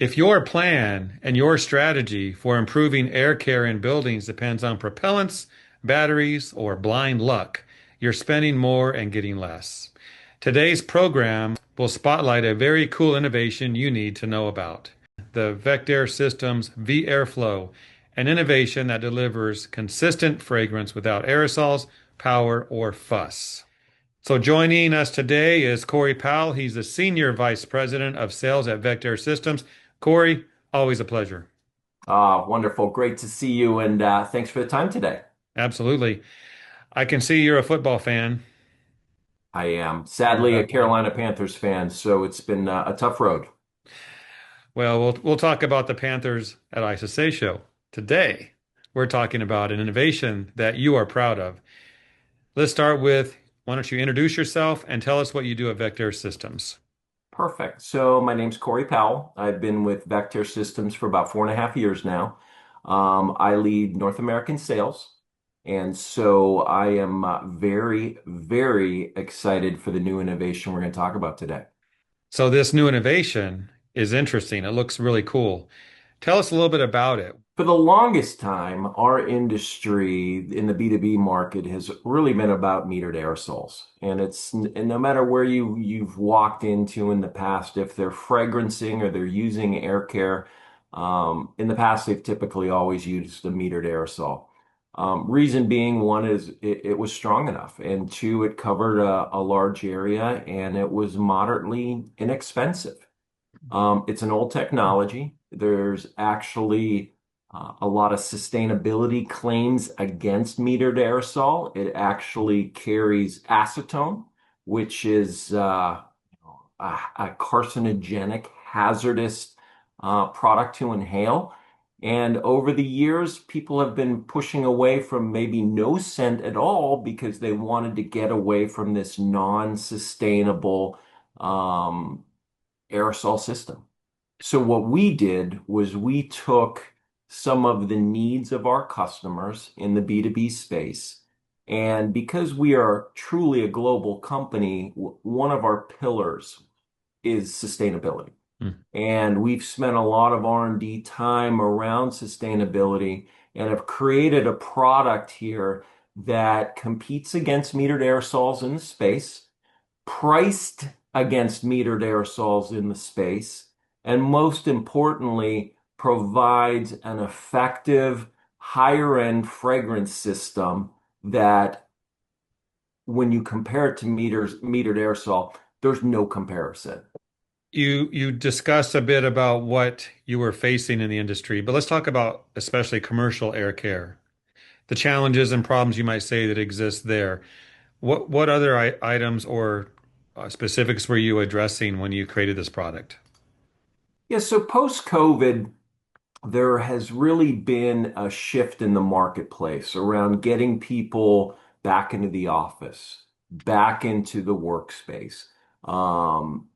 If your plan and your strategy for improving air care in buildings depends on propellants, batteries, or blind luck, you're spending more and getting less. Today's program will spotlight a very cool innovation you need to know about. The Vectair Systems V-Airflow, an innovation that delivers consistent fragrance without aerosols, power, or fuss. So joining us today is Cory Powell. He's the Senior Vice President of Sales at Vectair Systems. Cory, always a pleasure. Wonderful. Great to see you, and thanks for the time today. Absolutely. I can see you're a football fan. I am sadly a Carolina Panthers fan, so it's been a tough road. We'll talk about the Panthers at ISSA show. Today, we're talking about an innovation that you are proud of. Let's start with, why don't you introduce yourself and tell us what you do at Vectair Systems? Perfect. So my name's Cory Powell. I've been with Vectair Systems for about 4.5 years now. I lead North American sales, and so I am very, very excited for the new innovation we're going to talk about today. So this new innovation is interesting. It looks really cool. Tell us a little bit about it. For the longest time, our industry in the B2B market has really been about metered aerosols. And no matter where you've walked into in the past, if they're fragrancing or they're using air care, in the past they've typically always used a metered aerosol. Reason being, one is it was strong enough, and two, it covered a large area and it was moderately inexpensive. It's an old technology. There's actually a lot of sustainability claims against metered aerosol. It actually carries acetone, which is a carcinogenic, hazardous product to inhale. And over the years, people have been pushing away from maybe no scent at all because they wanted to get away from this non-sustainable um, aerosol system. So what we did was we took some of the needs of our customers in the B2B space. And because we are truly a global company, one of our pillars is sustainability. Hmm. And we've spent a lot of R&D time around sustainability and have created a product here that competes against metered aerosols in the space, priced against metered aerosols in the space, and most importantly, provides an effective higher end fragrance system that when you compare it to metered aerosol, there's no comparison. You discussed a bit about what you were facing in the industry, but let's talk about especially commercial air care, the challenges and problems you might say that exist there. What other items or specifics were you addressing when you created this product? Yeah, so post-COVID, there has really been a shift in the marketplace around getting people back into the office, back into the workspace. Um,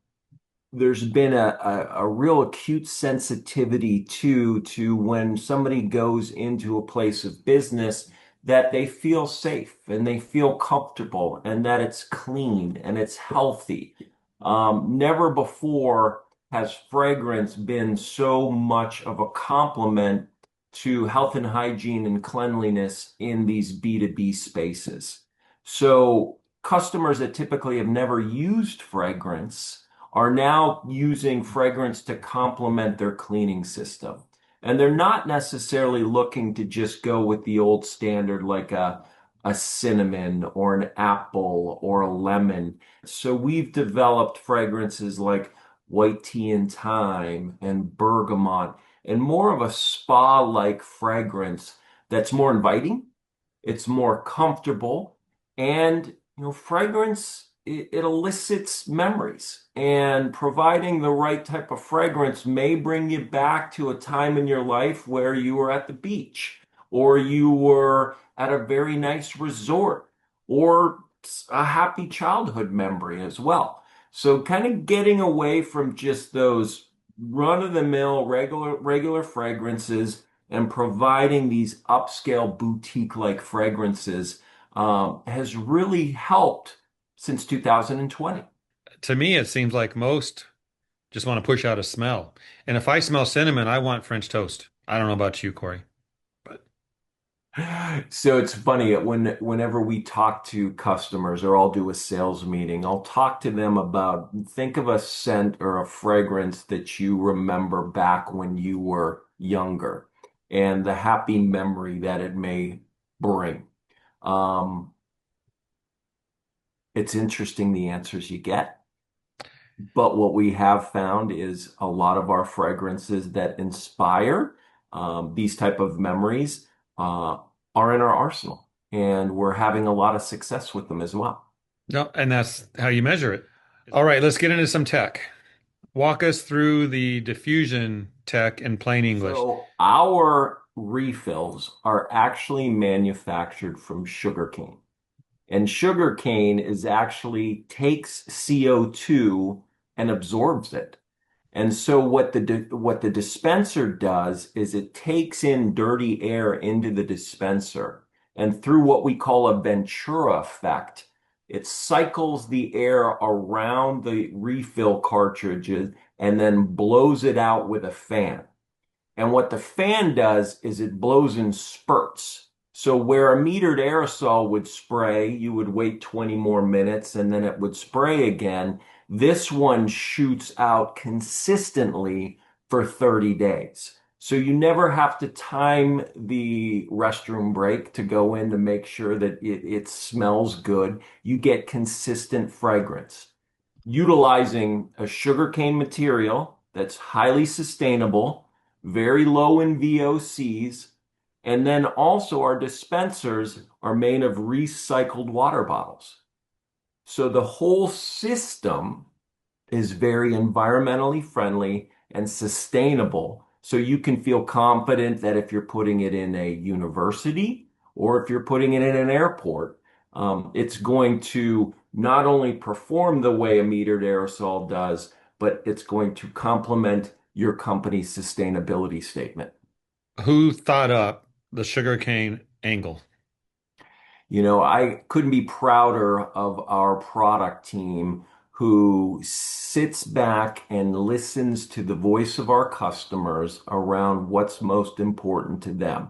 there's been a real acute sensitivity to when somebody goes into a place of business that they feel safe and they feel comfortable and that it's clean and it's healthy. Never before has fragrance been so much of a complement to health and hygiene and cleanliness in these B2B spaces. So customers that typically have never used fragrance are now using fragrance to complement their cleaning system. And they're not necessarily looking to just go with the old standard like a cinnamon or an apple or a lemon. So we've developed fragrances like white tea and thyme and bergamot and more of a spa-like fragrance that's more inviting, it's more comfortable, and fragrance it elicits memories. And providing the right type of fragrance may bring you back to a time in your life where you were at the beach or you were at a very nice resort or a happy childhood memory as well. So kind of getting away from just those run-of-the-mill regular fragrances and providing these upscale boutique-like fragrances has really helped since 2020. To me, it seems like most Just want to push out a smell. And if I smell cinnamon, I want French toast. I don't know about you, Corey, but So it's funny whenever we talk to customers or I'll do a sales meeting, I'll talk to them about think of a scent or a fragrance that you remember back when you were younger and the happy memory that it may bring. Um, it's interesting the answers you get. But what we have found is a lot of our fragrances that inspire these type of memories uh, are in our arsenal, and we're having a lot of success with them as well. no, and that's how you measure it. All right, let's get into some tech. Walk us through the diffusion tech in plain English. So our refills are actually manufactured from sugarcane. And sugarcane is actually takes CO2 and absorbs it. And so what the dispenser does is it takes in dirty air into the dispenser, and through what we call a Ventura effect, it cycles the air around the refill cartridges and then blows it out with a fan. And what the fan does is it blows in spurts. So where a metered aerosol would spray, you would wait 20 more minutes and then it would spray again. This one shoots out consistently for 30 days. So you never have to time the restroom break to go in to make sure that it smells good. You get consistent fragrance utilizing a sugarcane material that's highly sustainable, very low in VOCs, and then also our dispensers are made of recycled water bottles. So the whole system is very environmentally friendly and sustainable. So you can feel confident that if you're putting it in a university or if you're putting it in an airport, it's going to not only perform the way a metered aerosol does, but it's going to complement your company's sustainability statement. Who thought up the sugarcane angle? You know, I couldn't be prouder of our product team who sits back and listens to the voice of our customers around what's most important to them.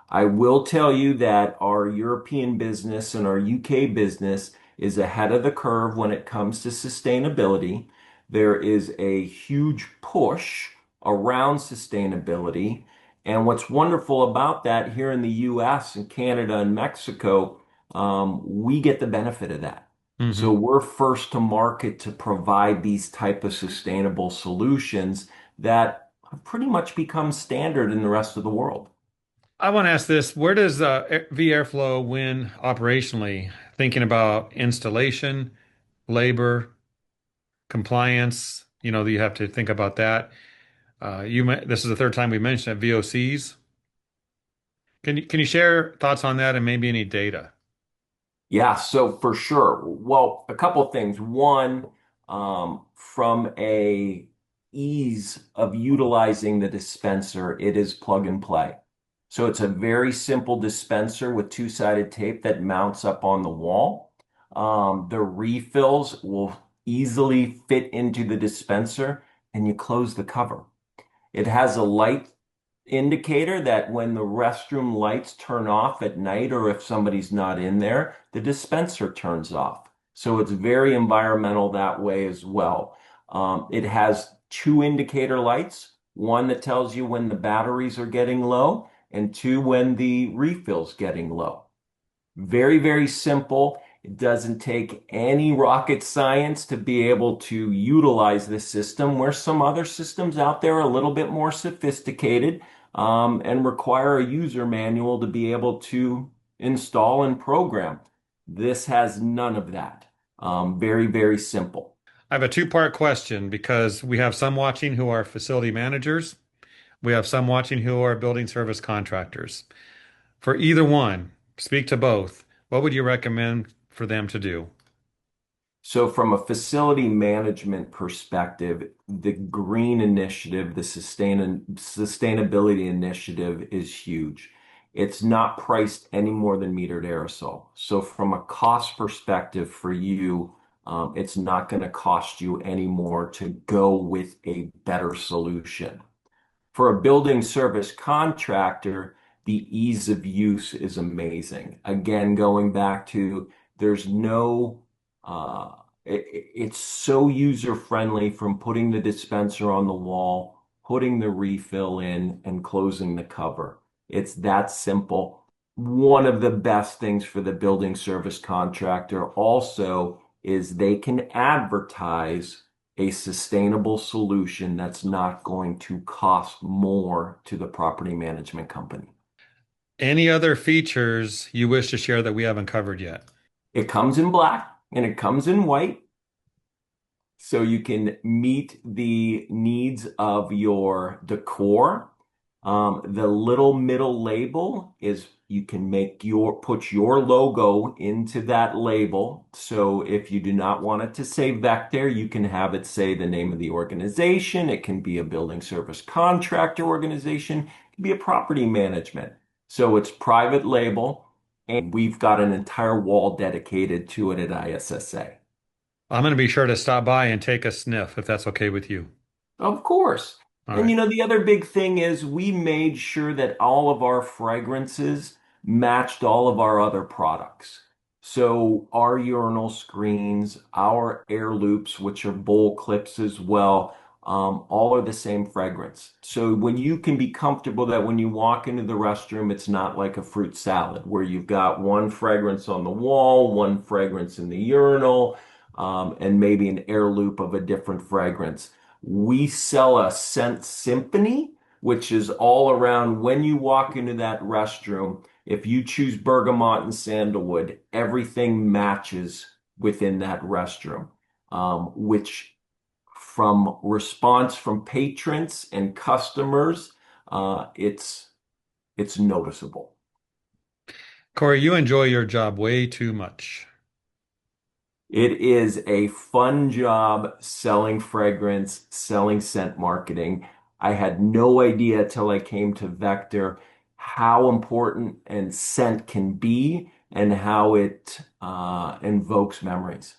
I will tell you that our European business and our UK business is ahead of the curve when it comes to sustainability. There is a huge push around sustainability. And what's wonderful about that here in the US and Canada and Mexico, we get the benefit of that. So Hmm. we're first to market to provide these type of sustainable solutions that have pretty much become standard in the rest of the world. I want to ask this, where does vAirflow win operationally? Thinking about installation, labor, compliance, you have to think about that. This is the third time we mentioned it, VOCs. Can you share thoughts on that and maybe any data? Yeah, so for sure. Well, a couple of things. One, from a ease of utilizing the dispenser, it is plug and play. So it's a very simple dispenser with two-sided tape that mounts up on the wall. The refills will easily fit into the dispenser and you close the cover. It has a light indicator that when the restroom lights turn off at night or if somebody's not in there, the dispenser turns off. So it's very environmental that way as well. It has two indicator lights, one that tells you when the batteries are getting low and two when the refill's getting low. Very, very simple. It doesn't take any rocket science to be able to utilize this system, where some other systems out there are a little bit more sophisticated and require a user manual to be able to install and program. This has none of that. Very, very simple. I have a two-part question because we have some watching who are facility managers. We have some watching who are building service contractors. For either one, speak to both. What would you recommend for them to do? So from a facility management perspective, the green initiative, the sustainability initiative is huge. It's not priced any more than metered aerosol. So from a cost perspective for you, It's not going to cost you any more to go with a better solution. For a building service contractor, the ease of use is amazing. Again, going back to there's no, uh, it's so user friendly from putting the dispenser on the wall, putting the refill in, and closing the cover. It's that simple. One of the best things for the building service contractor also is they can advertise a sustainable solution that's not going to cost more to the property management company. Any other features you wish to share that we haven't covered yet? It comes in black and it comes in white, so you can meet the needs of your decor. The little middle label is you can put your logo into that label. So if you do not want it to say Vectair, you can have it say the name of the organization. It can be a building service contractor organization. It can be a property management. So it's private label, and we've got an entire wall dedicated to it at ISSA. I'm going to be sure to stop by and take a sniff if that's okay with you. Of course. All And right. the other big thing is we made sure that all of our fragrances matched all of our other products. So our urinal screens, our air loops, which are bowl clips as well, all are the same fragrance. So when you can be comfortable that when you walk into the restroom, it's not like a fruit salad where you've got one fragrance on the wall, one fragrance in the urinal, and maybe an air loop of a different fragrance. We sell a scent symphony, which is all around when you walk into that restroom. If you choose bergamot and sandalwood, everything matches within that restroom, which from response from patrons and customers, it's noticeable. Cory, you enjoy your job way too much. It is a fun job selling fragrance, selling scent marketing. I had no idea till I came to Vector how important and scent can be and how it invokes memories.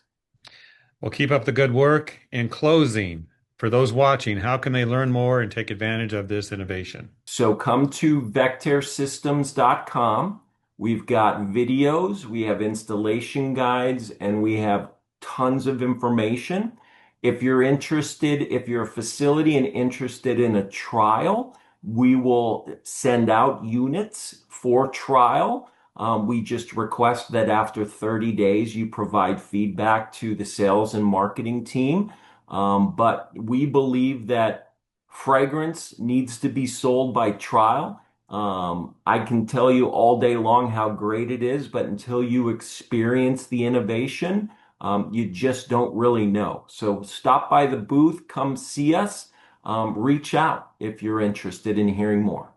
Well, keep up the good work. In closing, for those watching, how can they learn more and take advantage of this innovation? So come to vectairsystems.com. We've got videos, we have installation guides, and we have tons of information. If you're interested, if you're a facility and interested in a trial, we will send out units for trial. We just request that after 30 days, you provide feedback to the sales and marketing team. But we believe that fragrance needs to be sold by trial. I can tell you all day long how great it is, but until you experience the innovation, you just don't really know. So stop by the booth, come see us, reach out if you're interested in hearing more.